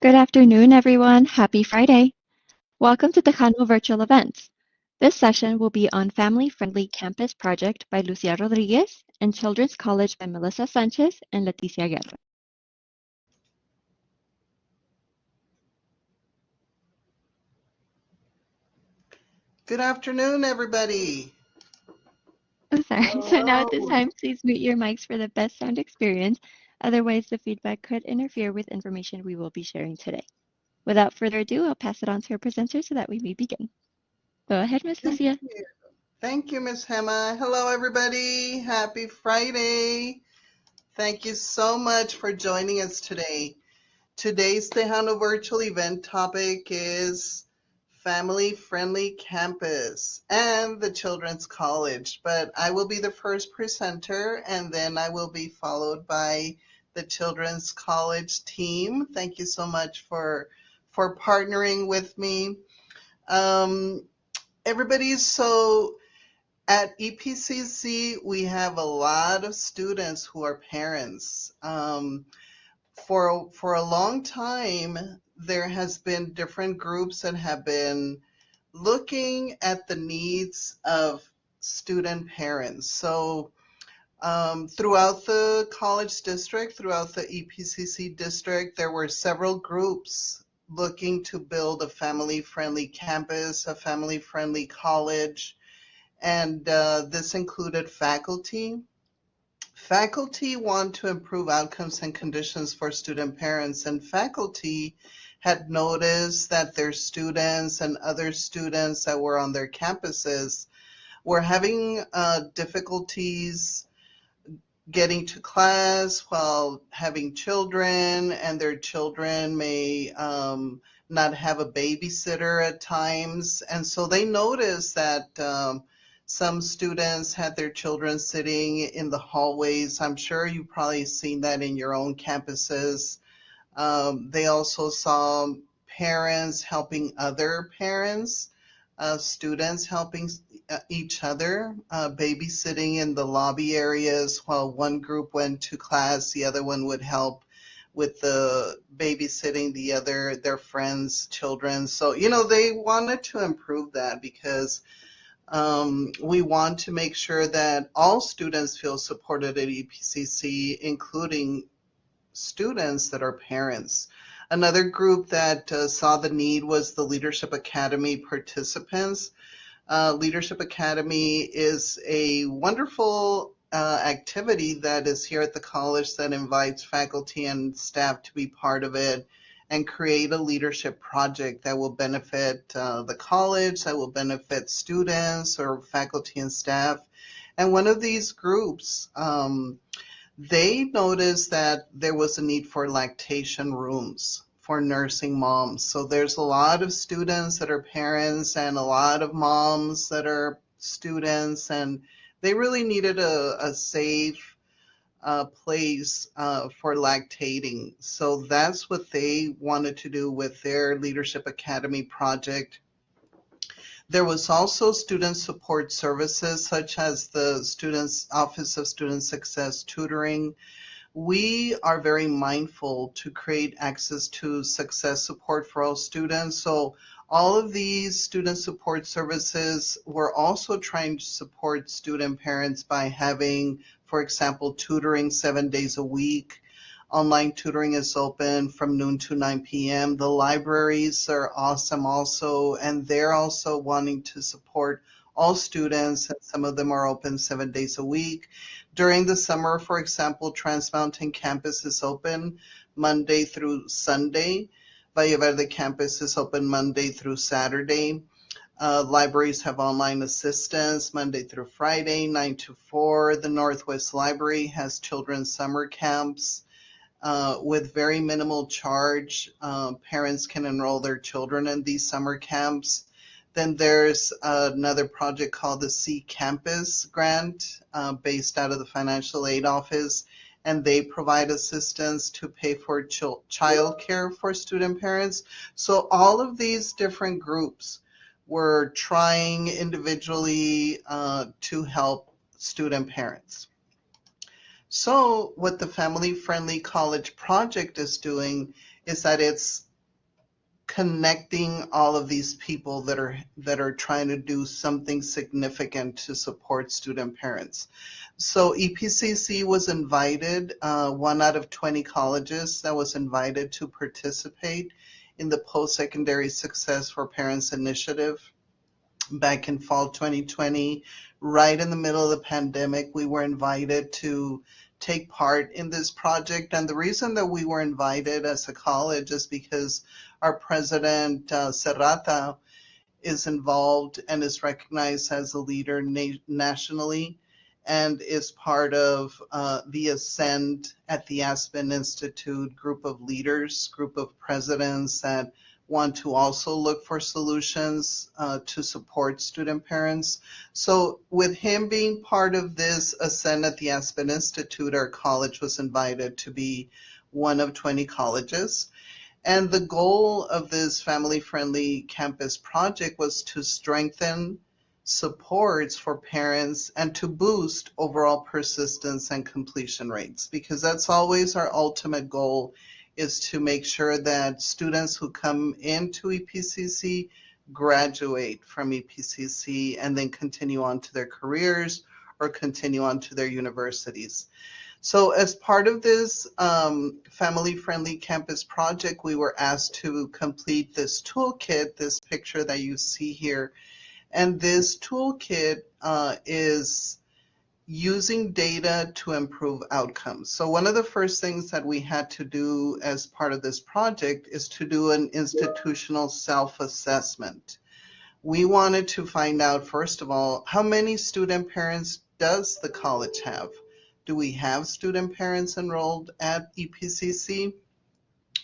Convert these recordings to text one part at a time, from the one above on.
Good afternoon, everyone. Happy Friday. Welcome to Tejano Virtual Events. This session will be on Family Friendly Campus Project by Lucia Rodriguez and Children's College by Melissa Sanchez and Leticia Guerra. Good afternoon, everybody. Oh, sorry. So now at this Hello. time, please mute your mics for the best sound experience. Otherwise, the feedback could interfere with information we will be sharing today. Without further ado, I'll pass it on to our presenter so that we may begin. Go ahead, Miss Thank Lucia. you. Thank you, Miss Hema. Hello, everybody. Happy Friday. Thank you so much for joining us today. Today's Tejano virtual event topic is Family Friendly Campus and the Children's College. But I will be the first presenter, and then I will be followed by the Children's College team. Thank you so much for partnering with me. Um, Everybody, so at EPCC, we have a lot of students who are parents. For a long time, there has been different groups that have been looking at the needs of student parents. So throughout the college district, throughout the EPCC district, there were several groups looking to build a family-friendly campus, a family-friendly college, and this included faculty. Faculty want to improve outcomes and conditions for student parents, and faculty had noticed that their students and other students that were on their campuses were having difficulties getting to class while having children, and their children may not have a babysitter at times. And so they noticed that some students had their children sitting in the hallways. I'm sure you've probably seen that in your own campuses. They also saw parents helping other parents, students helping each other, babysitting in the lobby areas while one group went to class, the other one would help with the babysitting their friends' children. So, they wanted to improve that because we want to make sure that all students feel supported at EPCC, including students that are parents. Another group that saw the need was the Leadership Academy participants. Leadership Academy is a wonderful activity that is here at the college that invites faculty and staff to be part of it and create a leadership project that will benefit the college, that will benefit students or faculty and staff. And one of these groups, they noticed that there was a need for lactation rooms for nursing moms. So there's a lot of students that are parents and a lot of moms that are students, and they really needed a safe place for lactating. So that's what they wanted to do with their Leadership Academy project. There was also student support services such as the Students Office of Student Success Tutoring. We are very mindful to create access to success support for all students. So all of these student support services, we're also trying to support student parents by having, for example, tutoring 7 days a week. Online tutoring is open from noon to 9 p.m. The libraries are awesome also, and they're also wanting to support all students, and some of them are open 7 days a week. During the summer, for example, Trans Mountain Campus is open Monday through Sunday. Valle Verde Campus is open Monday through Saturday. Libraries have online assistance Monday through Friday, 9 to 4. The Northwest Library has children's summer camps with very minimal charge. Parents can enroll their children in these summer camps. Then there's another project called the C Campus Grant based out of the Financial Aid Office, and they provide assistance to pay for child care for student parents. So all of these different groups were trying individually to help student parents. So what the Family Friendly College Project is doing is that it's connecting all of these people that are trying to do something significant to support student parents. So EPCC was invited, one out of 20 colleges that was invited to participate in the Post-Secondary Success for Parents initiative back in fall 2020, right in the middle of the pandemic. We were invited to take part in this project. And the reason that we were invited as a college is because our president, Serrata, is involved and is recognized as a leader nationally, and is part of the Ascend at the Aspen Institute group of leaders, group of presidents that want to also look for solutions to support student parents. So with him being part of this Ascend at the Aspen Institute, our college was invited to be one of 20 colleges. And the goal of this family-friendly campus project was to strengthen supports for parents and to boost overall persistence and completion rates, because that's always our ultimate goal, is to make sure that students who come into EPCC graduate from EPCC and then continue on to their careers or continue on to their universities. So as part of this family-friendly campus project, we were asked to complete this toolkit, this picture that you see here. And this toolkit is using data to improve outcomes. So one of the first things that we had to do as part of this project is to do an institutional self-assessment. We wanted to find out, first of all, how many student parents does the college have? Do we have student parents enrolled at EPCC?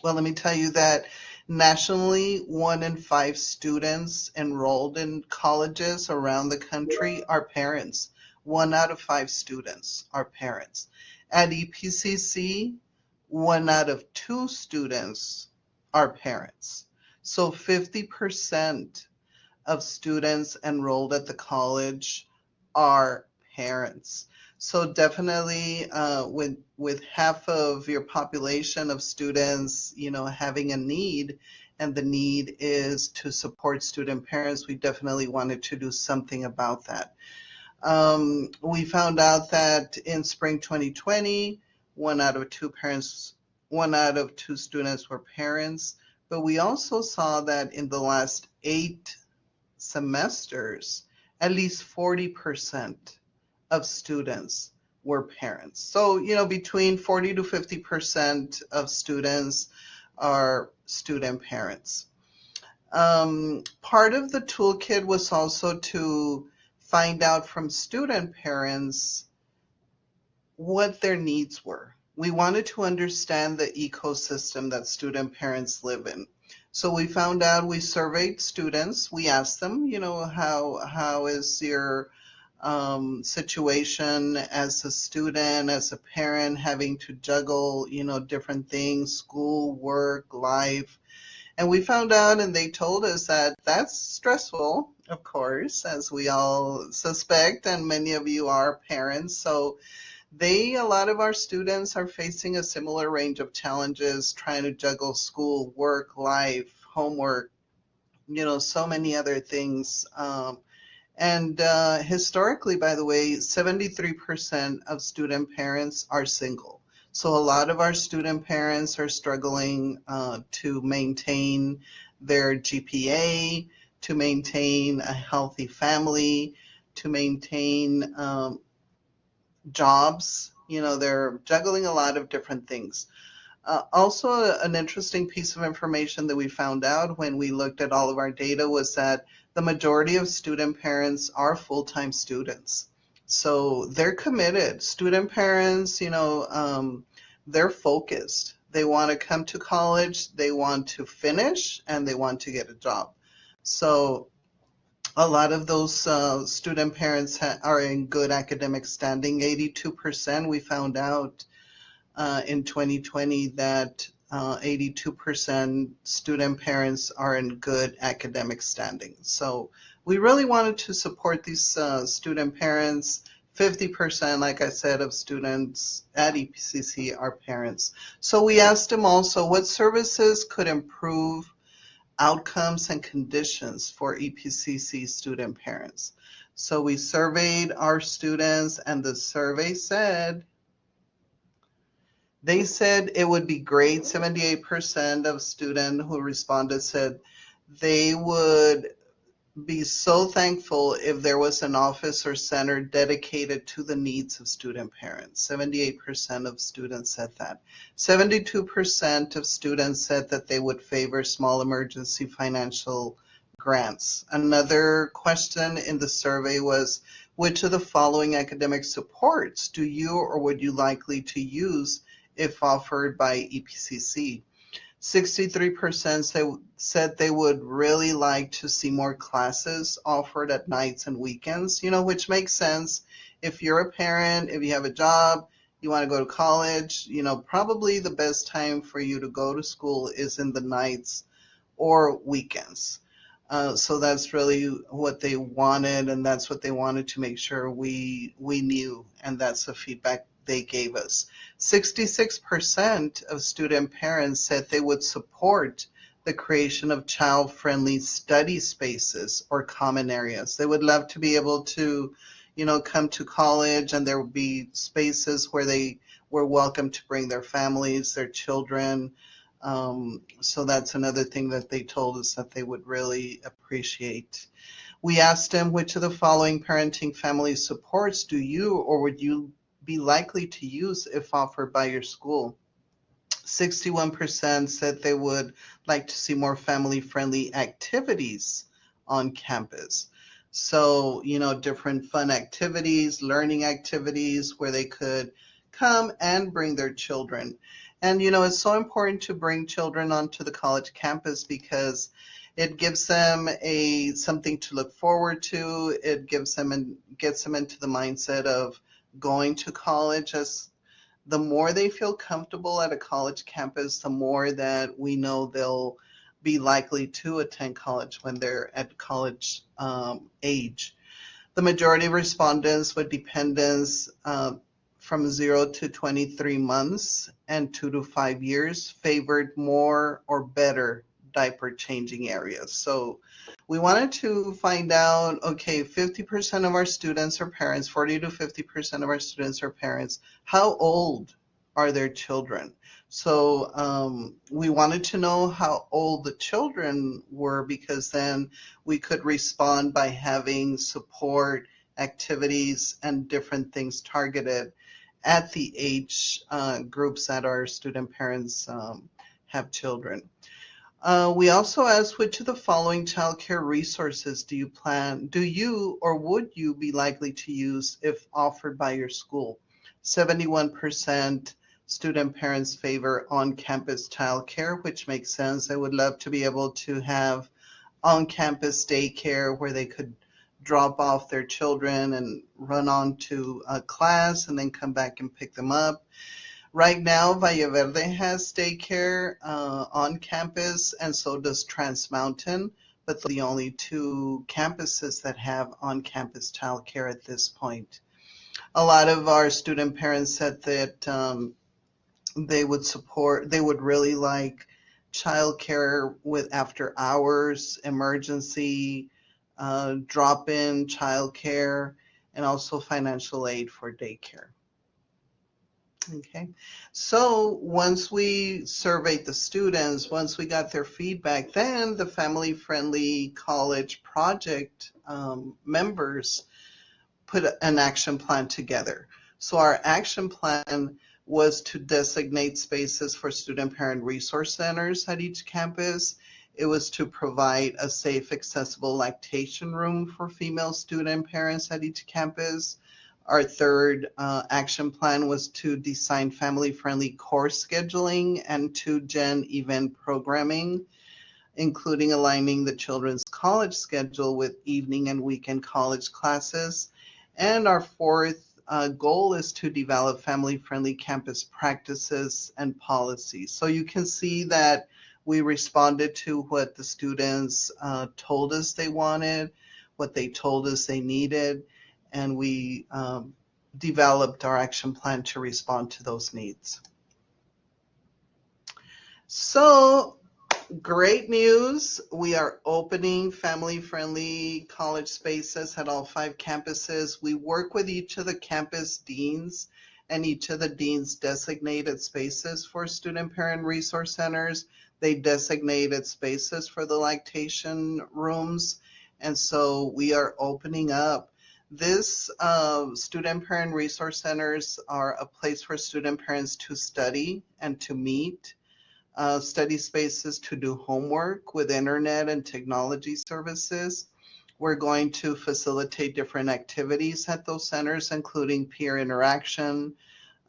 Well, let me tell you that nationally, 1 in 5 students enrolled in colleges around the country are parents. 1 out of 5 students are parents. At EPCC, 1 out of 2 students are parents. So 50% of students enrolled at the college are parents. So definitely with half of your population of students, having a need, and the need is to support student parents, we definitely wanted to do something about that. We found out that in spring 2020, 1 out of 2 students were parents, but we also saw that in the last 8 semesters, at least 40% of students were parents. So, between 40 to 50% of students are student parents. Part of the toolkit was also to find out from student parents what their needs were. We wanted to understand the ecosystem that student parents live in. So we found out, we surveyed students, we asked them, how is your situation as a student, as a parent, having to juggle, different things, school, work, life. And we found out, and they told us that that's stressful, of course, as we all suspect, and many of you are parents. So a lot of our students are facing a similar range of challenges, trying to juggle school, work, life, homework, so many other things. And historically, by the way, 73% of student parents are single. So a lot of our student parents are struggling to maintain their GPA, to maintain a healthy family, to maintain jobs. They're juggling a lot of different things. Also, an interesting piece of information that we found out when we looked at all of our data was that the majority of student parents are full-time students. So they're committed. Student parents, they're focused. They want to come to college, they want to finish, and they want to get a job. So a lot of those student parents are in good academic standing. 82%, we found out in 2020 that 82% student parents are in good academic standing. So we really wanted to support these student parents. 50%, like I said, of students at EPCC are parents. So we asked them also what services could improve outcomes and conditions for EPCC student parents. So we surveyed our students, and the survey said, they said it would be great. 78% of students who responded said they would be so thankful if there was an office or center dedicated to the needs of student parents. 78% of students said that. 72% of students said that they would favor small emergency financial grants. Another question in the survey was, which of the following academic supports do you or would you likely to use if offered by EPCC? 63% said they would really like to see more classes offered at nights and weekends, which makes sense. If you're a parent, if you have a job, you want to go to college, probably the best time for you to go to school is in the nights or weekends. So that's really what they wanted, and that's what they wanted to make sure we knew, and that's the feedback they gave us. 66% of student parents said they would support the creation of child-friendly study spaces or common areas. They would love to be able to, come to college, and there would be spaces where they were welcome to bring their families, their children. So that's another thing that they told us that they would really appreciate. We asked them, which of the following parenting family supports do you or would you be likely to use if offered by your school? 61% said they would like to see more family-friendly activities on campus. So, different fun activities, learning activities where they could come and bring their children. And, it's so important to bring children onto the college campus because it gives them something to look forward to. It gives them and gets them into the mindset of going to college. As the more they feel comfortable at a college campus, the more that we know they'll be likely to attend college when they're at college age. The majority of respondents with dependents from 0 to 23 months and 2 to 5 years favored more or better diaper changing areas. So we wanted to find out, okay, 50% of our students are parents, 40 to 50% of our students are parents. How old are their children? So we wanted to know how old the children were, because then we could respond by having support activities and different things targeted at the age groups that our student parents have children. We also asked, which of the following childcare resources do you or would you be likely to use if offered by your school? 71% student parents favor on-campus childcare, which makes sense. They would love to be able to have on-campus daycare where they could drop off their children and run on to a class and then come back and pick them up. Right now, Valle Verde has daycare on campus, and so does Trans Mountain, but the only two campuses that have on-campus childcare at this point. A lot of our student parents said that they would really like childcare with after hours, emergency, drop-in childcare, and also financial aid for daycare. Okay, so once we surveyed the students, once we got their feedback, then the Family Friendly College Project members put an action plan together. So our action plan was to designate spaces for student parent resource centers at each campus. It was to provide a safe, accessible lactation room for female student parents at each campus. Our third action plan was to design family-friendly course scheduling and 2-gen event programming, including aligning the children's college schedule with evening and weekend college classes. And our fourth goal is to develop family-friendly campus practices and policies. So you can see that we responded to what the students told us they wanted, what they told us they needed, and we developed our action plan to respond to those needs. So Great news. We are opening family-friendly college spaces at all 5 campuses. We work with each of the campus deans and each of the deans designated spaces for student parent resource centers. They designated spaces for the lactation rooms. And so we are opening up. This student parent resource centers are a place for student parents to study and to meet, study spaces to do homework with internet and technology services. We're going to facilitate different activities at those centers, including peer interaction,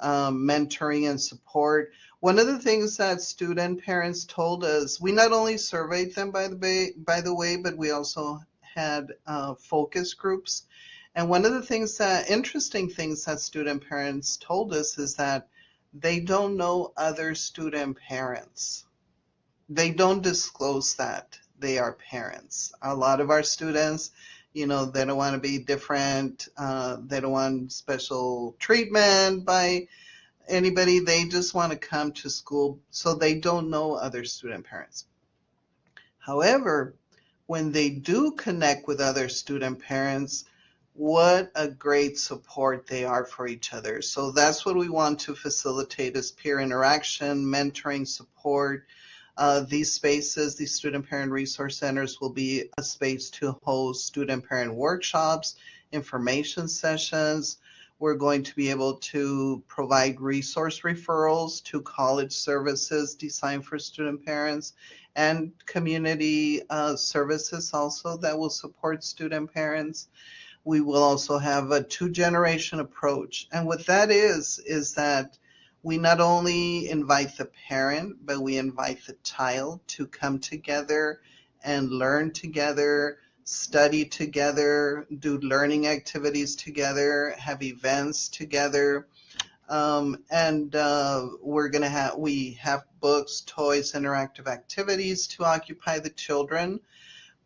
mentoring, and support. One of the things that student parents told us, we not only surveyed them by the way, but we also had focus groups. And one of the interesting things that student parents told us is that they don't know other student parents. They don't disclose that they are parents. A lot of our students, they don't want to be different. They don't want special treatment by anybody. They just want to come to school, so they don't know other student parents. However, when they do connect with other student parents, what a great support they are for each other. So that's what we want to facilitate, is peer interaction, mentoring, support. These spaces, these student parent resource centers, will be a space to host student parent workshops, information sessions. We're going to be able to provide resource referrals to college services designed for student parents, and community services also that will support student parents. We will also have a 2-generation approach. And what that is that we not only invite the parent, but we invite the child to come together and learn together, study together, do learning activities together, have events together. And we have books, toys, interactive activities to occupy the children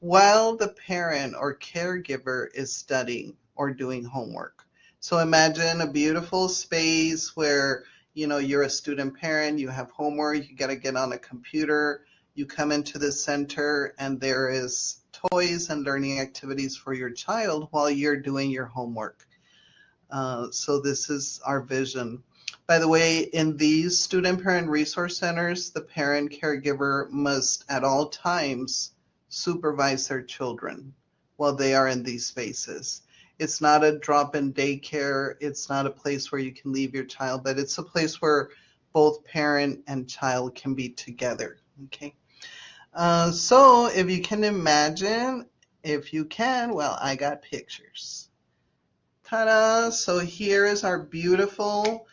while the parent or caregiver is studying or doing homework. So imagine a beautiful space where, you're a student parent, you have homework, you got to get on a computer, you come into the center, and there is toys and learning activities for your child while you're doing your homework. So this is our vision. By the way, in these student parent resource centers, the parent caregiver must at all times supervise their children while they are in these spaces. It's not a drop-in daycare. It's not a place where you can leave your child, but it's a place where both parent and child can be together. Okay. So if you can imagine, well, I got pictures. Ta-da! So here is our beautiful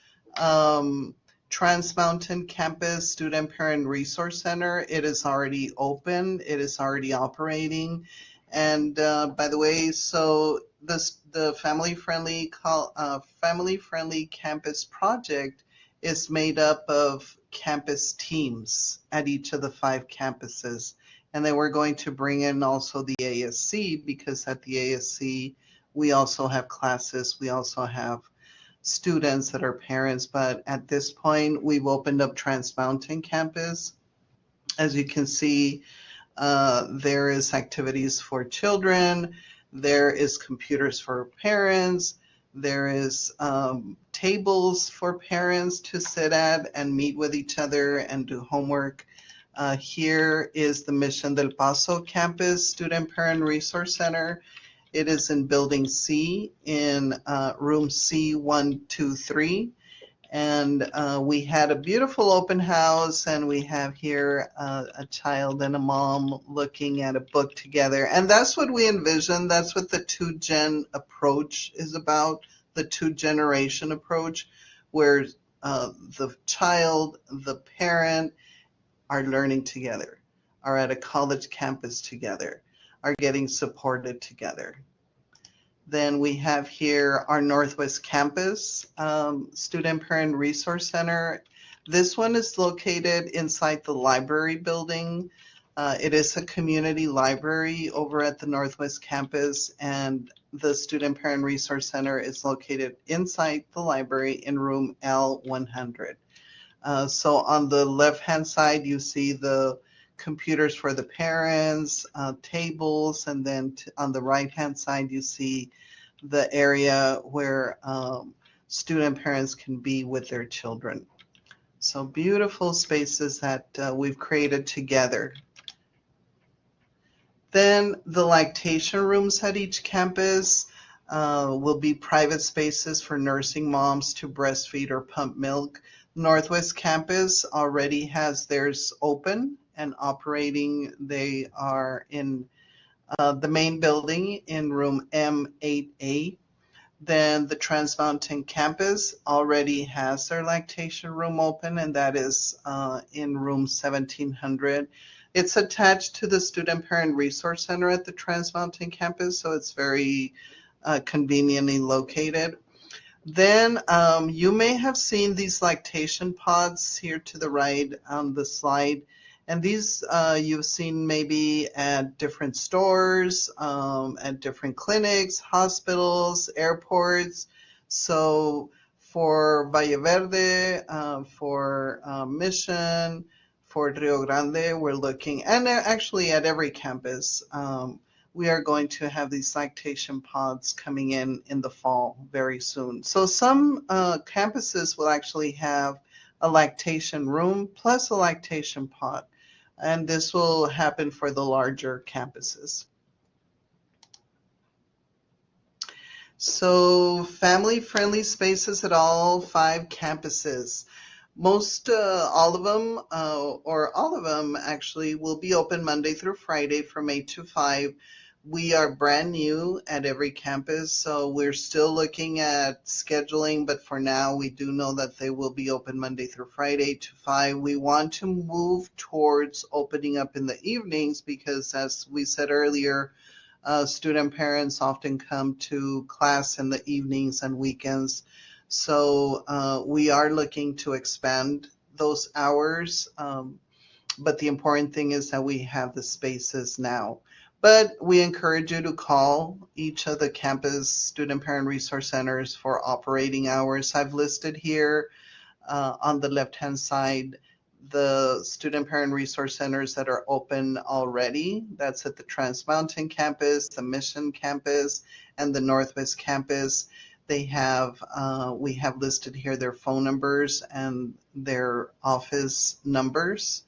Trans Mountain Campus Student Parent Resource Center. It is already open. It is already operating. And by the way, so the family-friendly campus project is made up of campus teams at each of the 5 campuses. And then we're going to bring in also the ASC, because at the ASC, we also have classes. We also have students that are parents, but at this point, we've opened up Trans Mountain Campus. As you can see, there is activities for children, there is computers for parents, there is tables for parents to sit at and meet with each other and do homework. Here is the Mission del Paso Campus Student Parent Resource Center. It is in Building C in room C123. And we had a beautiful open house, and we have here a child and a mom looking at a book together. And that's what we envision. That's what the 2-gen approach is about, the 2-generation approach, where the child, the parent are learning together, are at a college campus together, are getting supported together. Then we have here our Northwest Campus Student Parent Resource Center. This one is located inside the library building. It is a community library over at the Northwest Campus, and the Student Parent Resource Center is located inside the library in room L100. So on the left-hand side, you see the computers for the parents, tables, and then on the right-hand side, you see the area where student parents can be with their children. So beautiful spaces that we've created together. Then the lactation rooms at each campus will be private spaces for nursing moms to breastfeed or pump milk. Northwest Campus already has theirs open and operating. They are in the main building in room M8A. Then the Trans Mountain Campus already has their lactation room open, and that is in room 1700. It's attached to the Student Parent Resource Center at the Trans Mountain Campus, so it's very conveniently located. Then you may have seen these lactation pods here to the right on the slide. And these you've seen maybe at different stores, at different clinics, hospitals, airports. So for Valle Verde, for Mission, for Rio Grande, we're looking, and actually at every campus, we are going to have these lactation pods coming in the fall very soon. So some campuses will actually have a lactation room plus a lactation pod, and this will happen for the larger campuses. So family-friendly spaces at all 5 campuses. Most all of them, or all of them actually, will be open Monday through Friday from 8 to 5. We are brand new at every campus, so we're still looking at scheduling, but for now we do know that they will be open Monday through Friday to 5. We want to move towards opening up in the evenings because, as we said earlier, student parents often come to class in the evenings and weekends. So we are looking to expand those hours, but the important thing is that we have the spaces now. But we encourage you to call each of the campus student parent resource centers for operating hours. I've listed here on the left-hand side the student parent resource centers that are open already. That's at the Trans Mountain campus, the Mission campus, and the Northwest campus. They have, we have listed here their phone numbers and their office numbers,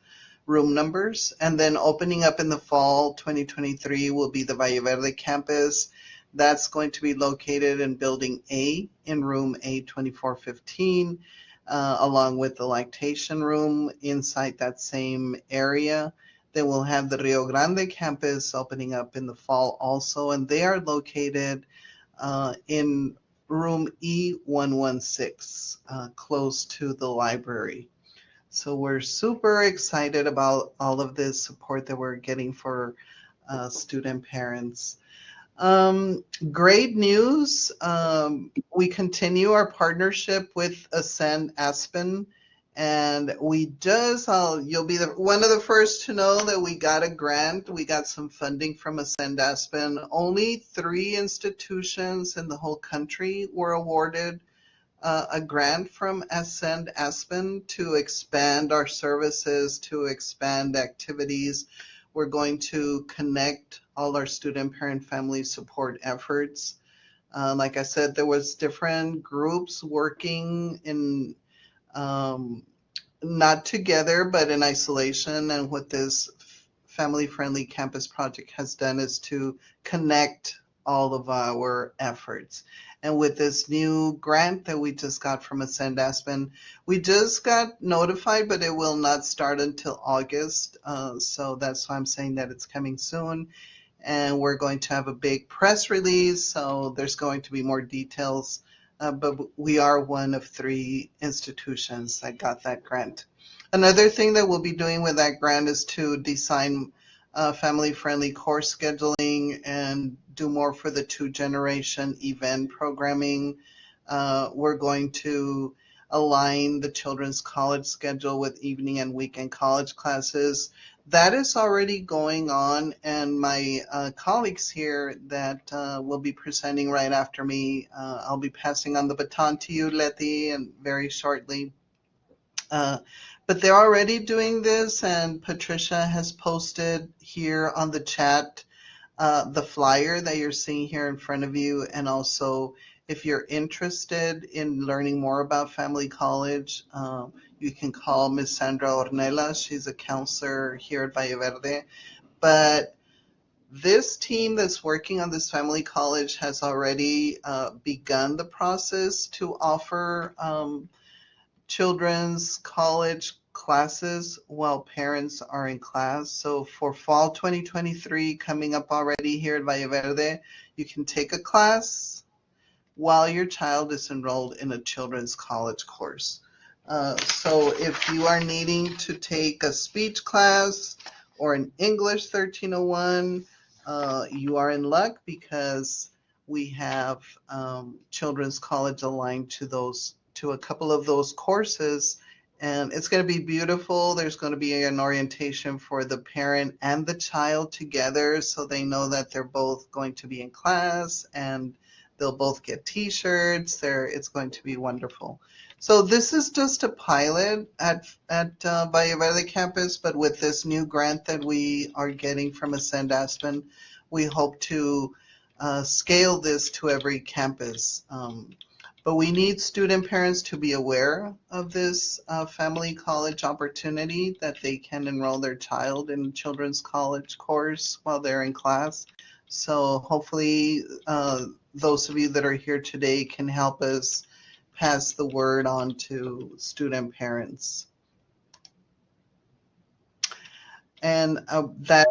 room numbers. And then opening up in the fall 2023 will be the Valle Verde campus. That's going to be located in Building A in room A2415, along with the lactation room inside that same area. Then we'll have the Rio Grande campus opening up in the fall also, and they are located in room E116, close to the library. So we're super excited about all of this support that we're getting for student parents. Great news. We continue our partnership with Ascend Aspen, and we just, you'll be one of the first to know that we got a grant. We got some funding from Ascend Aspen. Only 3 institutions in the whole country were awarded a grant from Ascend Aspen to expand our services, to expand activities. We're going to connect all our student parent family support efforts. Like I said, there was different groups working in not together, but in isolation. And what this family-friendly campus project has done is to connect all of our efforts. And with this new grant that we just got from Ascend Aspen, we just got notified, but it will not start until August. So that's why I'm saying that it's coming soon. And we're going to have a big press release, so there's going to be more details. But we are one of 3 institutions that got that grant. Another thing that we'll be doing with that grant is to design family-friendly course scheduling and do more for the 2-generation event programming. We're going to align the children's college schedule with evening and weekend college classes. That is already going on, and my colleagues here that will be presenting right after me, I'll be passing on the baton to you, Letty, and very shortly. But but they're already doing this, and Patricia has posted here on the chat the flyer that you're seeing here in front of you. And also, if you're interested in learning more about Family College, you can call Ms. Sandra Ornella. She's a counselor here at Valle Verde. But this team that's working on this Family College has already begun the process to offer children's college classes while parents are in class. So for fall 2023 coming up already here at Valle Verde, you can take a class while your child is enrolled in a children's college course. So if you are needing to take a speech class or an English 1301, you are in luck because we have children's college aligned to a couple of those courses, and it's going to be beautiful. There's going to be an orientation for the parent and the child together, so they know that they're both going to be in class, and they'll both get t-shirts. It's going to be wonderful. So this is just a pilot at Valle Verde campus, but with this new grant that we are getting from Ascend Aspen, we hope to scale this to every campus. But we need student parents to be aware of this family college opportunity, that they can enroll their child in children's college course while they're in class. So hopefully those of you that are here today can help us pass the word on to student parents. And that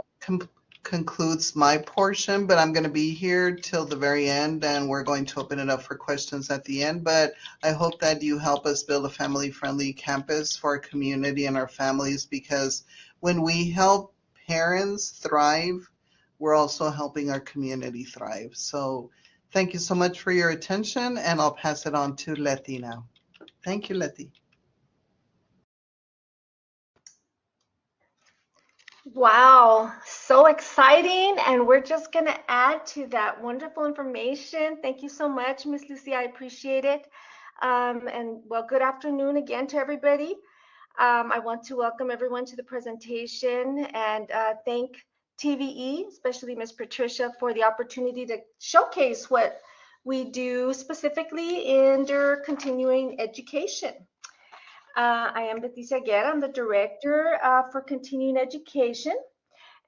concludes my portion, but I'm going to be here till the very end, and we're going to open it up for questions at the end. But I hope that you help us build a family-friendly campus for our community and our families, because when we help parents thrive, we're also helping our community thrive. So thank you so much for your attention, and I'll pass it on to Letty now. Thank you, Letty. Wow, so exciting. And we're just going to add to that wonderful information. Thank you so much, Miss Lucy. I appreciate it. And well, good afternoon again to everybody. I want to welcome everyone to the presentation and thank TVE, especially Miss Patricia, for the opportunity to showcase what we do specifically in their continuing education. I am Leticia Guerra. I'm the director for continuing education,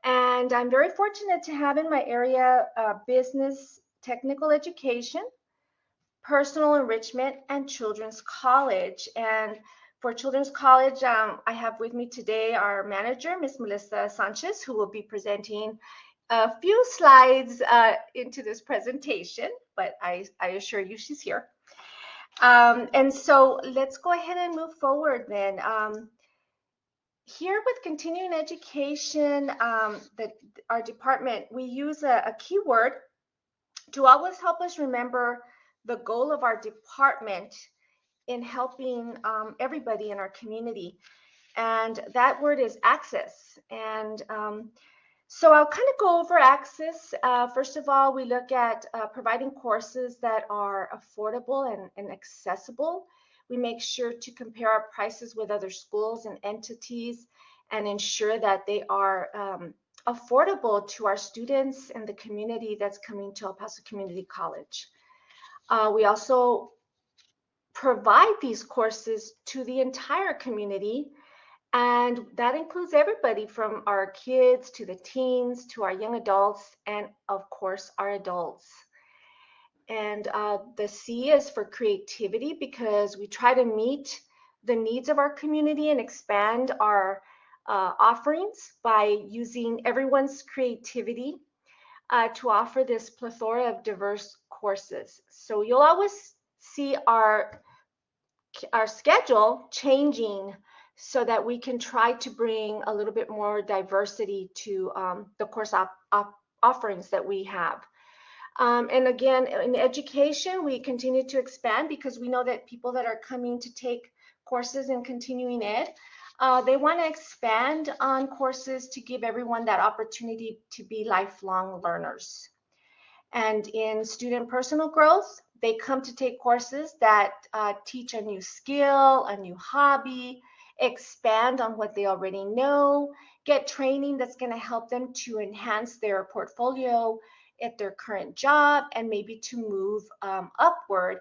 and I'm very fortunate to have in my area business, technical education, personal enrichment, and children's college. And for children's college, I have with me today our manager, Miss Melissa Sanchez, who will be presenting a few slides into this presentation, but I assure you she's here. And so let's go ahead and move forward then. Here with continuing education, our department, we use a keyword to always help us remember the goal of our department in helping everybody in our community. And that word is access. And so I'll kind of go over access. First of all, we look at providing courses that are affordable and accessible. We make sure to compare our prices with other schools and entities and ensure that they are affordable to our students and the community that's coming to El Paso Community College. We also provide these courses to the entire community, and that includes everybody from our kids to the teens to our young adults and of course our adults. And the C is for creativity, because we try to meet the needs of our community and expand our offerings by using everyone's creativity to offer this plethora of diverse courses. So you'll always see our schedule changing so that we can try to bring a little bit more diversity to the course offerings that we have. And again, in education, we continue to expand because we know that people that are coming to take courses in continuing ed, they want to expand on courses to give everyone that opportunity to be lifelong learners. And in student personal growth, they come to take courses that teach a new skill, a new hobby, expand on what they already know, get training that's going to help them to enhance their portfolio at their current job, and maybe to move upward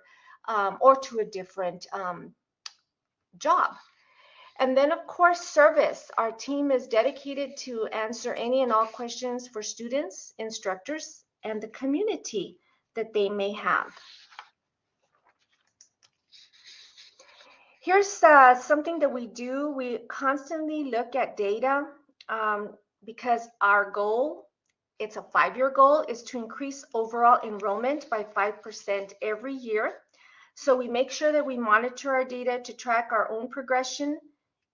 or to a different job. And then, of course, service. Our team is dedicated to answer any and all questions for students, instructors, and the community that they may have. Here's something that we do. We constantly look at data because our goal, it's a 5-year goal, is to increase overall enrollment by 5% every year. So we make sure that we monitor our data to track our own progression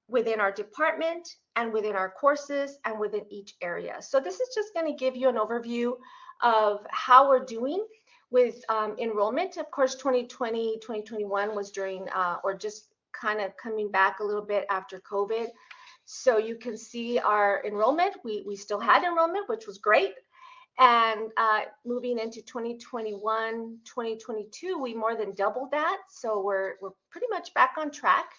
within our department and within our courses and within each area. So this is just going to give you an overview of how we're doing with enrollment. Of course, 2020, 2021 was during or just kind of coming back a little bit after COVID. So you can see our enrollment. We still had enrollment, which was great. And moving into 2021, 2022, we more than doubled that. So we're pretty much back on track.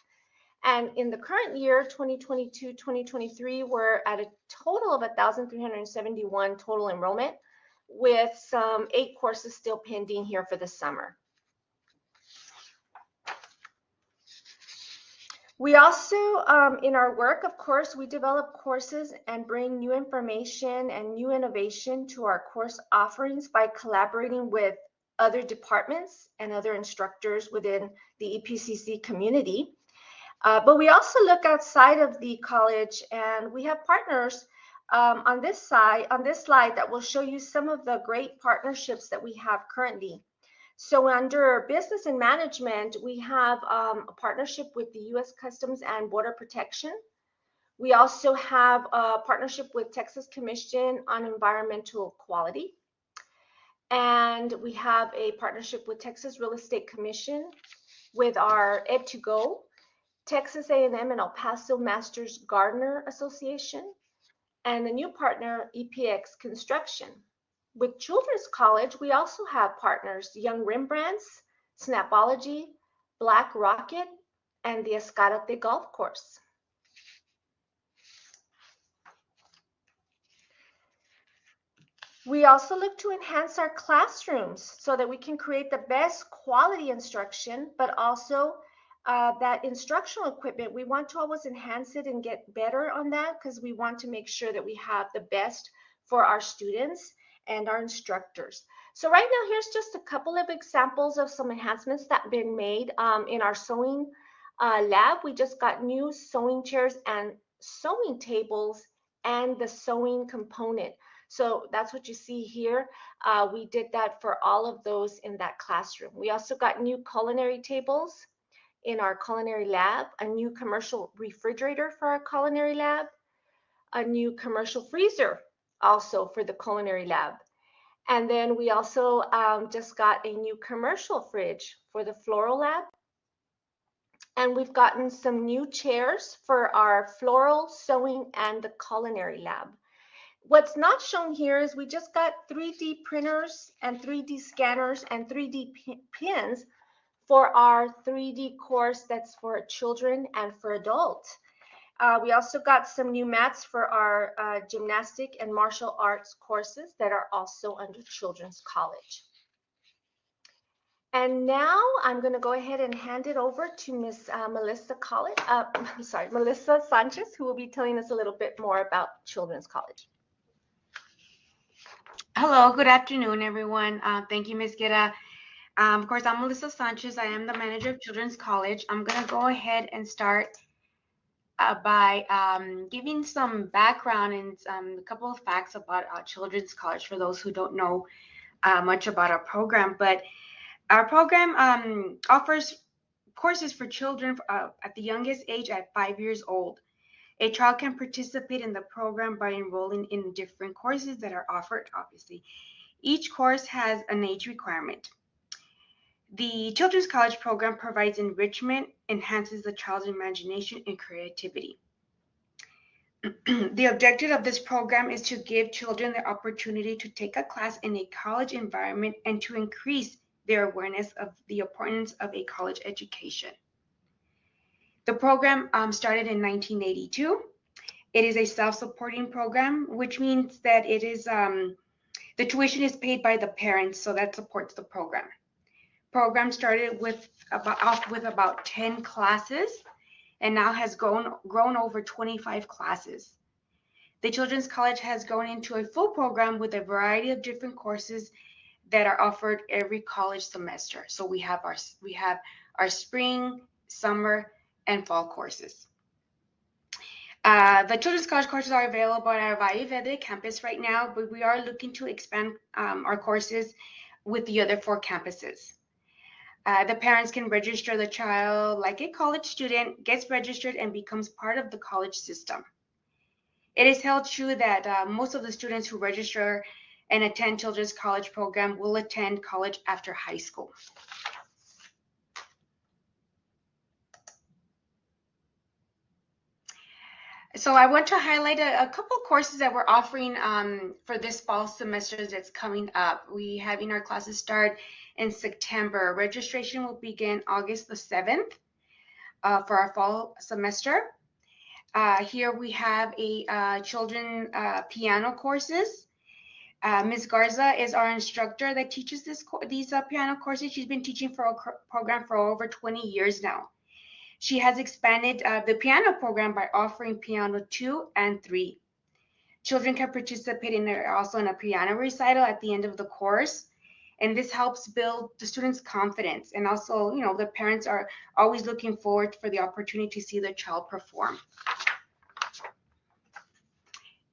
And in the current year, 2022, 2023, we're at a total of 1,371 total enrollment, with some 8 courses still pending here for the summer. We also, in our work, of course, we develop courses and bring new information and new innovation to our course offerings by collaborating with other departments and other instructors within the EPCC community. But we also look outside of the college, and we have partners on this slide that will show you some of the great partnerships that we have currently. So under business and management, we have a partnership with the U.S. Customs and Border Protection. We also have a partnership with Texas Commission on Environmental Quality. And we have a partnership with Texas Real Estate Commission with our Ed2Go, Texas A&M and El Paso Masters Gardener Association, and a new partner, EPX Construction. With Children's College, we also have partners, Young Rembrandts, Snapology, Black Rocket, and the Escarate Golf Course. We also look to enhance our classrooms so that we can create the best quality instruction, but also that instructional equipment, we want to always enhance it and get better on that, because we want to make sure that we have the best for our students and our instructors. So right now, here's just a couple of examples of some enhancements that have been made in our sewing lab. We just got new sewing chairs and sewing tables and the sewing component. So that's what you see here. We did that for all of those in that classroom. We also got new culinary tables in our culinary lab, a new commercial refrigerator for our culinary lab, a new commercial freezer also for the culinary lab. And then we also just got a new commercial fridge for the floral lab. And we've gotten some new chairs for our floral, sewing, and the culinary lab. What's not shown here is we just got 3D printers and 3D scanners and 3D pins for our 3D course that's for children and for adults. We also got some new mats for our gymnastic and martial arts courses that are also under Children's College. And now I'm going to go ahead and hand it over to Ms. Melissa Sanchez, who will be telling us a little bit more about Children's College. Hello, good afternoon, everyone. Thank you, Ms. Guerra. Of course, I'm Melissa Sanchez. I am the manager of Children's College. I'm going to go ahead and start by giving some background and a couple of facts about Children's College for those who don't know much about our program. But our program offers courses for children at the youngest age at 5 years old. A child can participate in the program by enrolling in different courses that are offered, obviously. Each course has an age requirement. The Children's College program provides enrichment, enhances the child's imagination and creativity. The objective of this program is to give children the opportunity to take a class in a college environment and to increase their awareness of the importance of a college education. The program started in 1982. It is a self-supporting program, which means that it is the tuition is paid by the parents, so that supports the program. Program started with about 10 classes and now has grown over 25 classes. The Children's College has grown into a full program with a variety of different courses that are offered every college semester. So we have our spring, summer, and fall courses. The Children's College courses are available at our Valle Vedre campus right now, but we are looking to expand our courses with the other 4 campuses. The parents can register the child like a college student, gets registered, and becomes part of the college system. It is held true that most of the students who register and attend Children's College program will attend college after high school. So I want to highlight a couple courses that we're offering for this fall semester that's coming up. We having our classes start in September. Registration will begin August the 7th for our fall semester. Here we have a children piano courses. Ms. Garza is our instructor that teaches these piano courses. She's been teaching for a program for over 20 years now. She has expanded the piano program by offering piano 2 and 3. Children can participate also in a piano recital at the end of the course, and this helps build the students' confidence. And also, you know, the parents are always looking forward for the opportunity to see their child perform.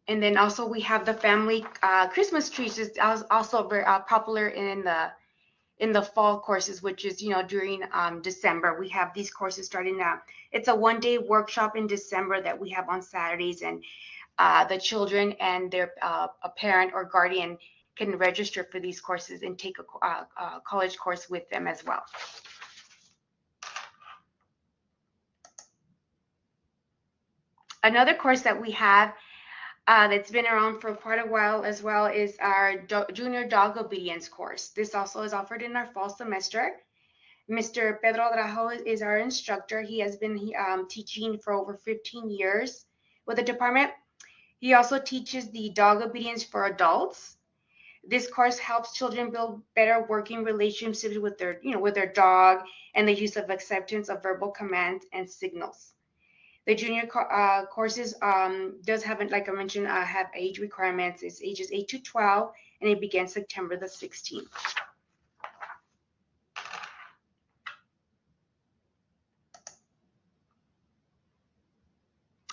And then also we have the family Christmas trees is also very popular in the fall courses, which is, you know, during December. We have these courses starting now. It's a 1-day workshop in December that we have on Saturdays, and the children and their a parent or guardian can register for these courses and take a college course with them as well. Another course that we have that's been around for quite a while as well is our Junior Dog Obedience course. This also is offered in our fall semester. Mr. Pedro Drajo is our instructor. He has been teaching for over 15 years with the department. He also teaches the dog obedience for adults. This course helps children build better working relationships with their dog and the use of acceptance of verbal commands and signals. The junior courses does have, like I mentioned, have age requirements. It's ages 8 to 12, and it begins September the 16th.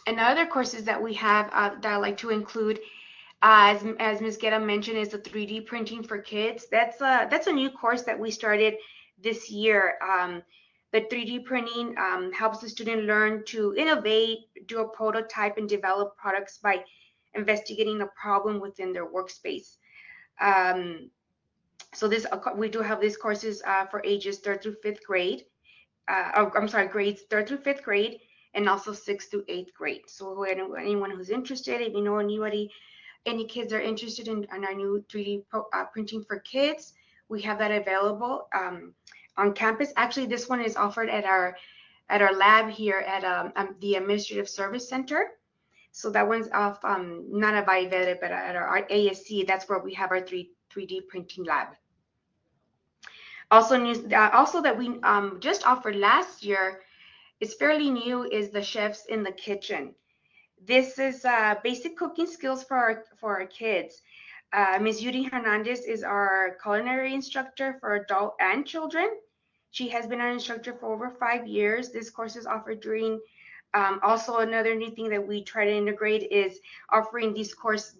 And other courses that we have that I like to include, as Ms. Guerra mentioned, is the 3D printing for kids. That's a new course that we started this year. The 3D printing helps the student learn to innovate, do a prototype, and develop products by investigating a problem within their workspace. So we do have these courses for ages 3rd through 5th grade. Grades 3rd through 5th grade, and also 6th through 8th grade. So anyone who's interested, if you know any kids are interested in our new 3D printing for kids, we have that available on campus. Actually, this one is offered at our lab here at the Administrative Service Center. So that one's off not at Valle Vedre, but at our ASC. That's where we have our 3D printing lab. Also that we just offered last year, it's fairly new, is the Chefs in the Kitchen. This is basic cooking skills for our kids. Ms. Yuri Hernandez is our culinary instructor for adult and children. She has been our instructor for over 5 years. This course is offered during, also another new thing that we try to integrate is offering this course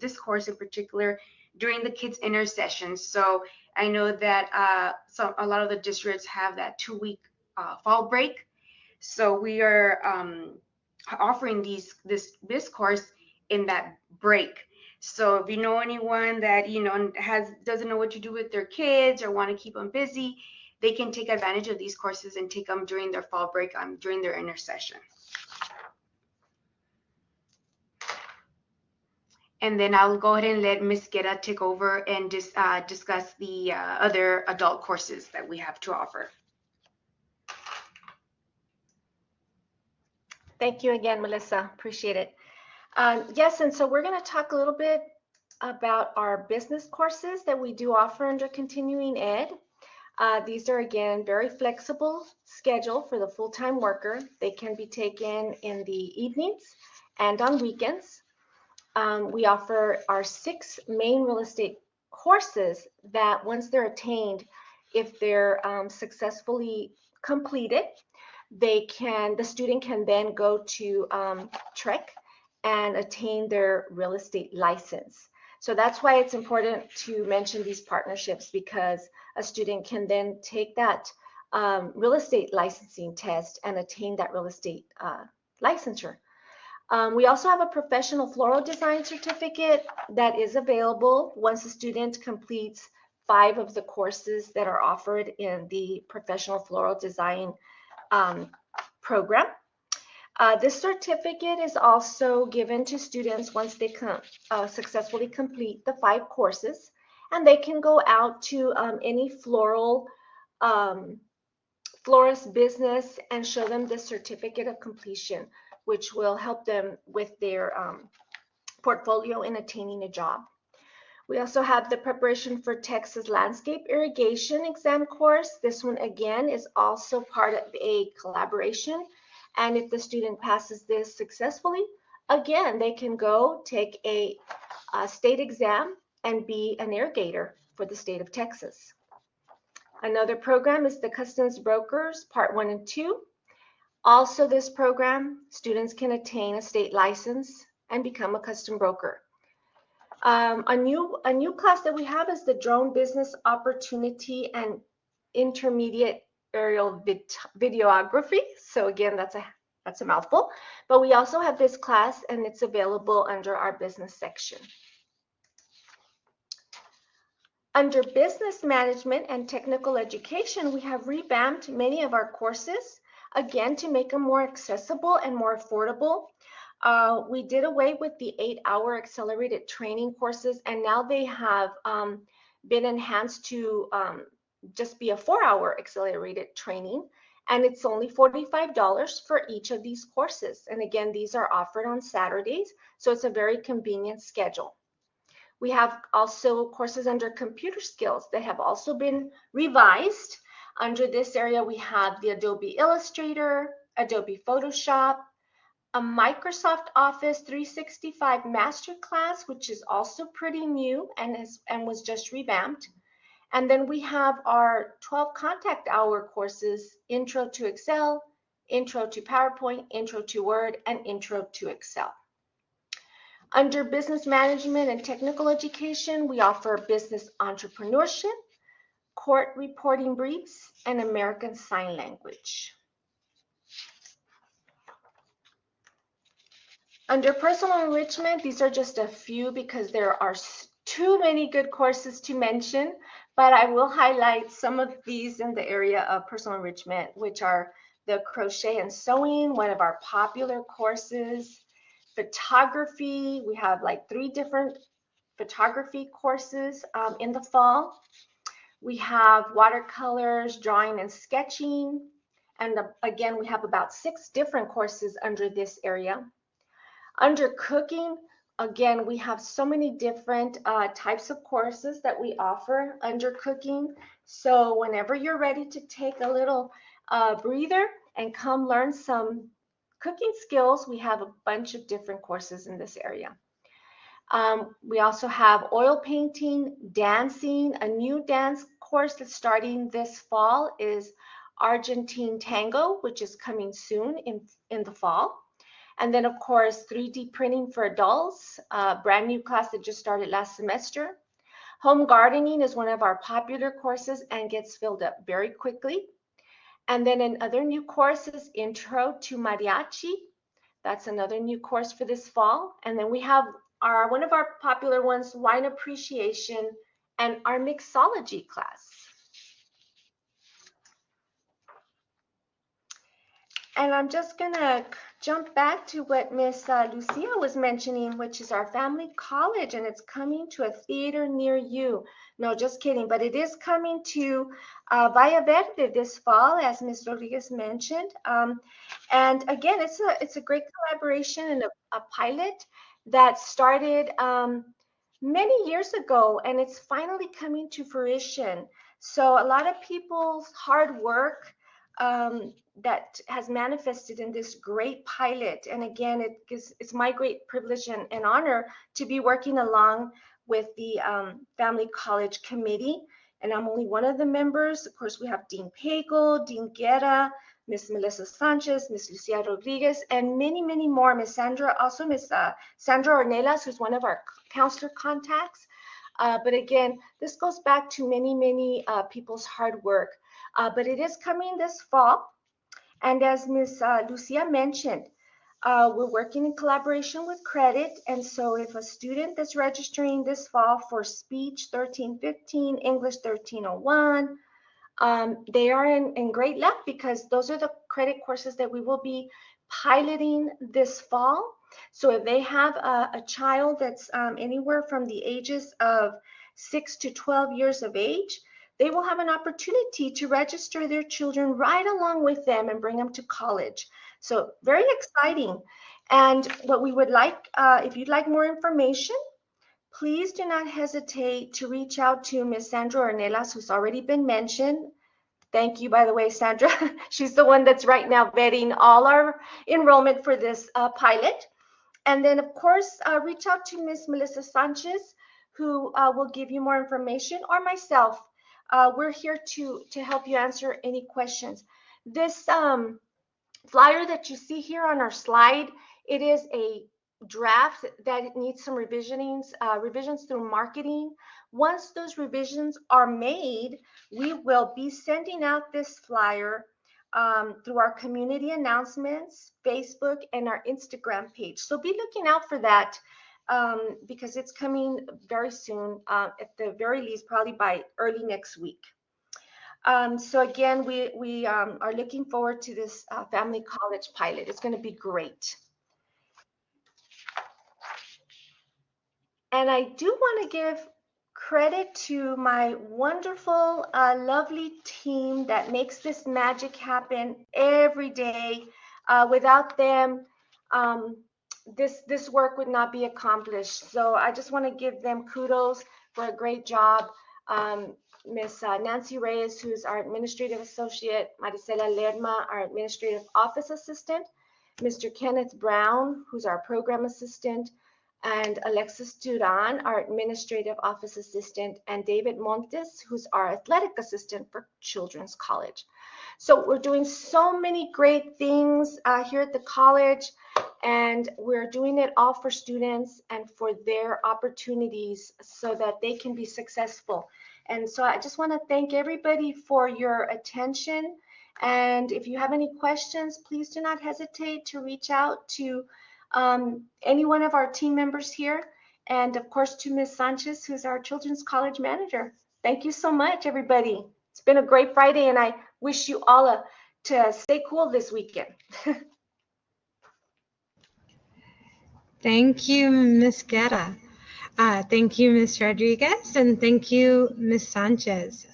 in particular during the kids' inner sessions. So I know that a lot of the districts have that 2-week fall break. So we are offering this course in that break. So if you know anyone that doesn't know what to do with their kids or want to keep them busy, they can take advantage of these courses and take them during their fall break, during their inner session. And then I'll go ahead and let Ms. Guerra take over and discuss the other adult courses that we have to offer. Thank you again, Melissa. Appreciate it. Yes, and so we're going to talk a little bit about our business courses that we do offer under continuing ed. These are, again, very flexible schedule for the full-time worker. They can be taken in the evenings and on weekends. We offer our 6 main real estate courses that once they're attained, if they're successfully completed, the student can then go to TREC and attain their real estate license. So that's why it's important to mention these partnerships, because a student can then take that real estate licensing test and attain that real estate licensure. We also have a professional floral design certificate that is available once a student completes 5 of the courses that are offered in the professional floral design program. This certificate is also given to students once they successfully complete the 5 courses, and they can go out to any florist business and show them the certificate of completion, which will help them with their portfolio in attaining a job. We also have the preparation for Texas landscape irrigation exam course. This one, again, is also part of a collaboration. And if the student passes this successfully, again, they can go take a state exam and be an irrigator for the state of Texas. Another program is the Customs Brokers Part 1 and 2. Also, this program, students can attain a state license and become a custom broker. A new class that we have is the Drone Business Opportunity and Intermediate Aerial Videography. So again, that's a mouthful, but we also have this class, and it's available under our business section. Under business management and technical education, we have revamped many of our courses, again, to make them more accessible and more affordable. We did away with the 8-hour accelerated training courses, and now they have been enhanced to just be a 4-hour accelerated training, and it's only $45 for each of these courses. And again, these are offered on Saturdays, so it's a very convenient schedule. We have also courses under computer skills that have also been revised. Under this area, we have the Adobe Illustrator, Adobe Photoshop, a Microsoft Office 365 Masterclass, which is also pretty new and was just revamped. And then we have our 12 contact hour courses, Intro to Excel, Intro to PowerPoint, Intro to Word, and Intro to Excel. Under business management and technical education, we offer business entrepreneurship, court reporting briefs, and American Sign Language. Under personal enrichment, these are just a few because there are too many good courses to mention, but I will highlight some of these in the area of personal enrichment, which are the crochet and sewing, one of our popular courses. Photography, we have like 3 different photography courses in the fall. We have watercolors, drawing and sketching, and again, we have about 6 different courses under this area. Under cooking, again, we have so many different types of courses that we offer under cooking. So whenever you're ready to take a little breather and come learn some cooking skills, we have a bunch of different courses in this area. We also have oil painting, dancing. A new dance course that's starting this fall is Argentine Tango, which is coming soon in the fall. And then, of course, 3D printing for adults, a brand new class that just started last semester. Home gardening is one of our popular courses and gets filled up very quickly. And then another new course is Intro to Mariachi. That's another new course for this fall. And then we have one of our popular ones, Wine Appreciation, and our Mixology class. And I'm just gonna jump back to what Miss Lucia was mentioning, which is our family college, and it's coming to a theater near you. No, just kidding, but it is coming to Valle Verde this fall, as Ms. Rodriguez mentioned. And again, it's a great collaboration and a pilot that started many years ago, and it's finally coming to fruition. So a lot of people's hard work that has manifested in this great pilot. And again, it's my great privilege and honor to be working along with the Family College Committee. And I'm only one of the members. Of course, we have Dean Pagel, Dean Guerra, Miss Melissa Sanchez, Miss Lucia Rodriguez, and many, many more. Miss Sandra, also Miss Sandra Ornelas, who's one of our counselor contacts. But again, this goes back to many, many people's hard work. But it is coming this fall. And as Ms. Lucia mentioned, we're working in collaboration with Credit. And so if a student that's registering this fall for Speech 1315, English 1301, they are in great luck, because those are the credit courses that we will be piloting this fall. So if they have a child that's anywhere from the ages of 6 to 12 years of age, they will have an opportunity to register their children right along with them and bring them to college. So very exciting. And what we would like, if you'd like more information, please do not hesitate to reach out to Ms. Sandra Ornelas, who's already been mentioned. Thank you, by the way, Sandra. She's the one that's right now vetting all our enrollment for this pilot. And then, of course, reach out to Ms. Melissa Sanchez, who will give you more information, or myself. We're here to help you answer any questions. This flyer that you see here on our slide, it is a draft that needs some revisions through marketing. Once those revisions are made, we will be sending out this flyer through our community announcements, Facebook, and our Instagram page. So be looking out for that because it's coming very soon, at the very least, probably by early next week. So again, we are looking forward to this family college pilot. It's going to be great. And I do want to give credit to my wonderful, lovely team that makes this magic happen every day. Without them, this work would not be accomplished. So I just want to give them kudos for a great job. Miss Nancy Reyes, who's our administrative associate, Maricela Lerma, our administrative office assistant, Mr. Kenneth Brown, who's our program assistant, and Alexis Duran, our administrative office assistant, and David Montes, who's our athletic assistant for Children's College. So we're doing so many great things here at the college, and we're doing it all for students and for their opportunities so that they can be successful. And so I just want to thank everybody for your attention. And if you have any questions, please do not hesitate to reach out to any one of our team members here. And of course, to Ms. Sanchez, who's our Children's College Manager. Thank you so much, everybody. It's been a great Friday, and I wish you all to stay cool this weekend. Thank you, Ms. Guerra. Thank you, Ms. Rodriguez, and thank you, Ms. Sanchez.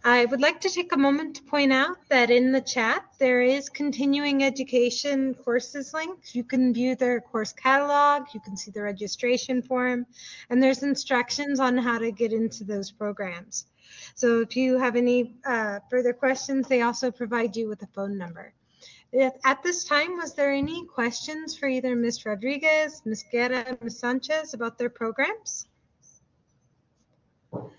I would like to take a moment to point out that in the chat, there is continuing education courses linked. You can view their course catalog, you can see the registration form, and there's instructions on how to get into those programs. So if you have any further questions, they also provide you with a phone number. At this time, was there any questions for either Ms. Rodriguez, Ms. Guerra, Ms. Sanchez about their programs? All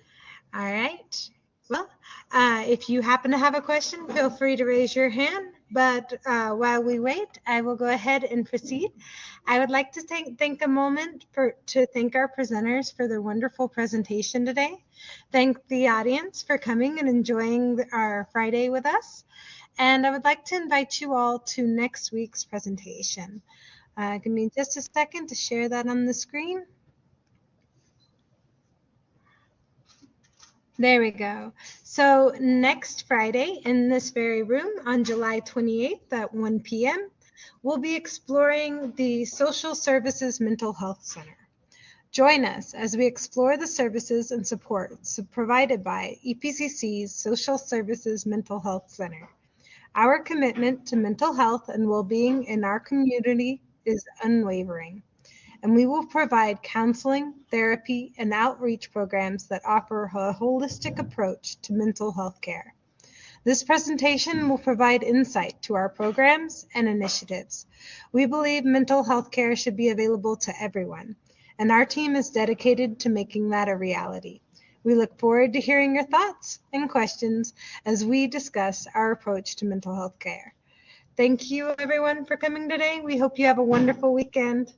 right. Well, if you happen to have a question, feel free to raise your hand. But while we wait, I will go ahead and proceed. I would like to take a moment to thank our presenters for their wonderful presentation today. Thank the audience for coming and enjoying our Friday with us. And I would like to invite you all to next week's presentation. Give me just a second to share that on the screen. There we go. So next Friday in this very room on July 28th at 1 p.m., we'll be exploring the Social Services Mental Health Center. Join us as we explore the services and supports provided by EPCC's Social Services Mental Health Center. Our commitment to mental health and well-being in our community is unwavering, and we will provide counseling, therapy, and outreach programs that offer a holistic approach to mental health care. This presentation will provide insight to our programs and initiatives. We believe mental health care should be available to everyone, and our team is dedicated to making that a reality. We look forward to hearing your thoughts and questions as we discuss our approach to mental health care. Thank you, everyone, for coming today. We hope you have a wonderful weekend.